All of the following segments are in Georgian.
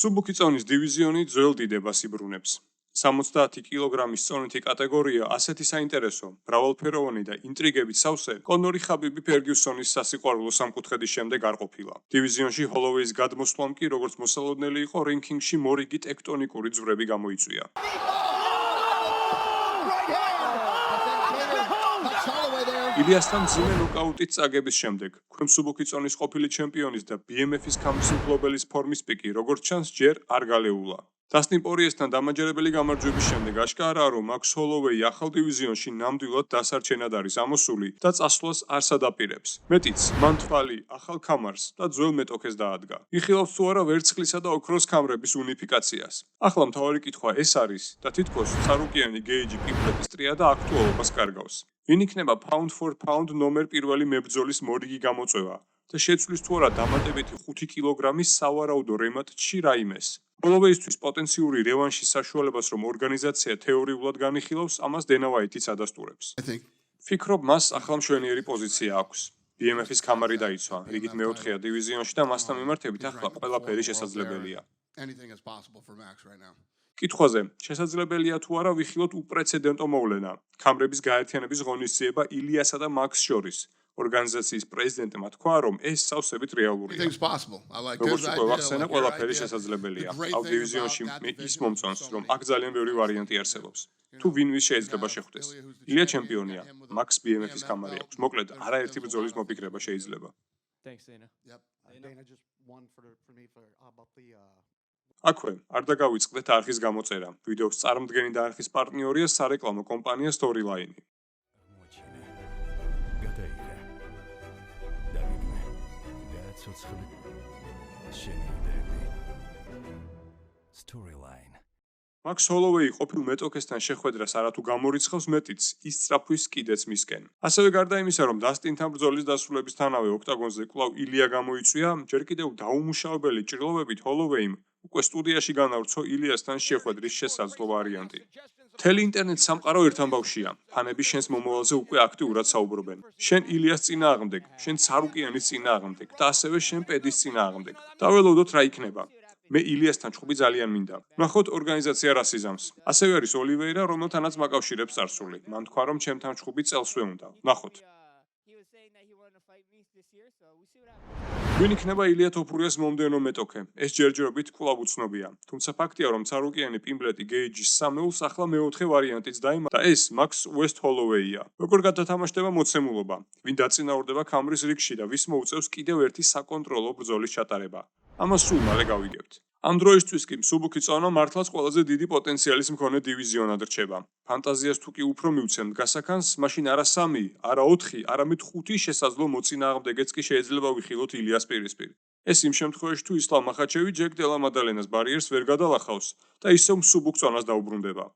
სუბუქი წონის დივიზიონი ძველ დიდებას იბრუნებს. 70 კილოგრამის წონითი კატეგორია ასეთი საინტერესო, მრავალფეროვანი და ინტრიგებით სავსე კონორი ხაბიბი ფერგიუსონის სასიყვარულო სამკუთხედის შემდეგ არ ყოფილა. დივიზიონში ჰოლოვეის გადმოსვლამ კი როგორც მოსალოდნელი იყო, რენკინგში მორიგი ტექტონიკური ძვრები გამოიწვია. ილიასთან მძიმე ნოკაუტით წაგების შემდეგ, ქვემსუბუქი წონის ყოფილი ჩემპიონის და BMF-ის ქამის მფლობელის ფორმის პიკი, როგორც ჩანს, ჯერ არ გალეულა. დასტინ პორიესთან დამაჯერებელი გამარჯვების შემდეგ აშკარაა, რომ მაქს ჰოლოვეი ახალ დივიზიონში ნამდვილად დასარჩენად არის ამოსული და წასვლას არ სადაპირებს. მეტიც, მან თვალი ახალ ქამარს და ძველ მეტოქეს დაადგა. იხილავს თუ არა ვერცხლისა და ოქროს ქამრების უნიფიკაციას. ახლა მთავარი კითხვა ეს არის და თითქოს წარუკიანი გეიჯი პიმპლეტის ტრიადა აქტუალობას კარგავს. ვინ იქნება pound for pound ნომერ პირველი მებრძოლის მორიგი გამოწვევა და შეცვლის თუ არა დამატებითი 5 კილოგრამის სავარაუდო რემატჩში რაიმეს. ჰოლოვეისთვის პოტენციური რევანშის საშუალებას რომ ორგანიზაცია თეორიულად განიხილავს, ამას დენა ვაითიც ადასტურებს. ფიქრობ, მას ახლა მშვენიერი პოზიცია აქვს. BMF-ის ქამარი დაიცვა, რიგით მეოთხეა დივიზიონში და მასთან მიმართებით ახლა ყველაფერი შესაძლებელია. კითხვაზე, შესაძლებელია თუ არა ვიხილოთ უპრეცედენტო მოვლენა, ქამრების გაერთიანების ღონისძიება ილიასა და მაქს შორის. ორგანიზაციის პრეზიდენტმა თქვა, რომ ეს სავსებით რეალურია. როგორც უკვე ვახსენა, ყველაფერი შესაძლებელია. ამ დივიზიონში ის მომწონს, რომ აქ ძალიან ბევრი ვარიანტი არსებობს. თუ ვინმის შეიძლება შეხვდეს. ილია ჩემპიონია, მაქს BMF-ის ქამარი აქვს. მოკლედ, არაერთი ბრძოლის მოფიქრება შეიძლება. აქვე, არ დაგავიწყდეთ არხის გამოწერა. ვიდეოს წარმოდგენი და არხის პარტნიორია სარეკლამო კომპანია Storyline. მაქს ჰოლოვეი ყოფილ მეტოქესთან შეხვედრას არათუ გამორიცხავს მეტიც, ისწრაფვის კიდეც მისკენ. ასევე გარდა იმისა, რომ დასტინთან ბრძოლის დასრულებისთანავე ოქტაგონზე კვლავ ილია გამოიწვია, ჯერ კიდევ დაუმუშავებელი ჭრილობებით ჰოლოვეიმ უკვე სტუდიაში განავრცო ილიასთან შეხვედრის შესაძლო ვარიანტი. მთელი ინტერნეტ სამყარო ერთ ამბავშია. ფანები შენს მომავალზე უკვე აქტიურად საუბრობენ. შენ ილიას წინააღმდეგ, შენ ცარუკიანის წინააღმდეგ და ასევე შენ პედის წინააღმდეგ. დაველოდოთ რა იქნება. მე ილიასთან ჭუბი ძალიან მინდა. ნახოთ ორგანიზაცია რას იზამს. ასევე არის ოლივეირა, რომელთანაც მაკავშირებს წარსული. მან თქვა, რომ ჩემთან ჭუბი წელსვე უნდა. ნახოთ. ვინ იქნება ილია თოფურიას მომდევნო მეტოქე? ეს ჯერჯერობით კვლავ უცნობია. თუმცა ფაქტია, რომ ცარუკიანი პიმპლეტი გეიჯის სამეულს ახლა მეოთხე ვარიანტიც დაიმატა და ეს მაქს უესტ ჰოლოვეია. როგორ გადათამაშდება მოცემულობა? ვინ დაწინაურდება ქამრის რიგში და ვის მოუწევს კიდევ ერთი საკონტროლო ბრძოლის ჩატარება? ამას სულ მალე გავიგებთ. ამ დროისთვის კი მსუბუქი წონა მართლაც ყველაზე დიდი პოტენციალის მქონე დივიზიონად რჩება. ფანტაზიას თუ კი უფრო მივცემთ გასახანს, მაშინ არა 3, არა 4, არამედ 5 შესაძლო მოწინააღმდეგეც კი შეიძლება ვიხილოთ ილიას პირისპირ. ეს იმ შემთხვევაში თუ ისლამ მახაჩევი ჯეკ დელა მადალენას ბარიერს ვერ გადალახავს და ისევ მსუბუქ წონას დაუბრუნდება.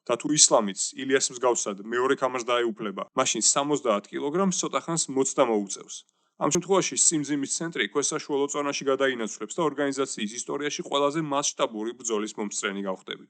და თუ ისლამიც ილიას მსგავსად მეორე ქამარს დაეუფლება, მაშინ 70 კილოგრამს ცოტახანს მოცდა მოუწევს. ამ შემთხვევაში სიმძიმის ცენტრი ქვესაშუალო წონაში გადაინაცვლებს და ორგანიზაციის ისტორიაში ყველაზე მასშტაბური ბრძოლის მომსწრენი გავხდებით.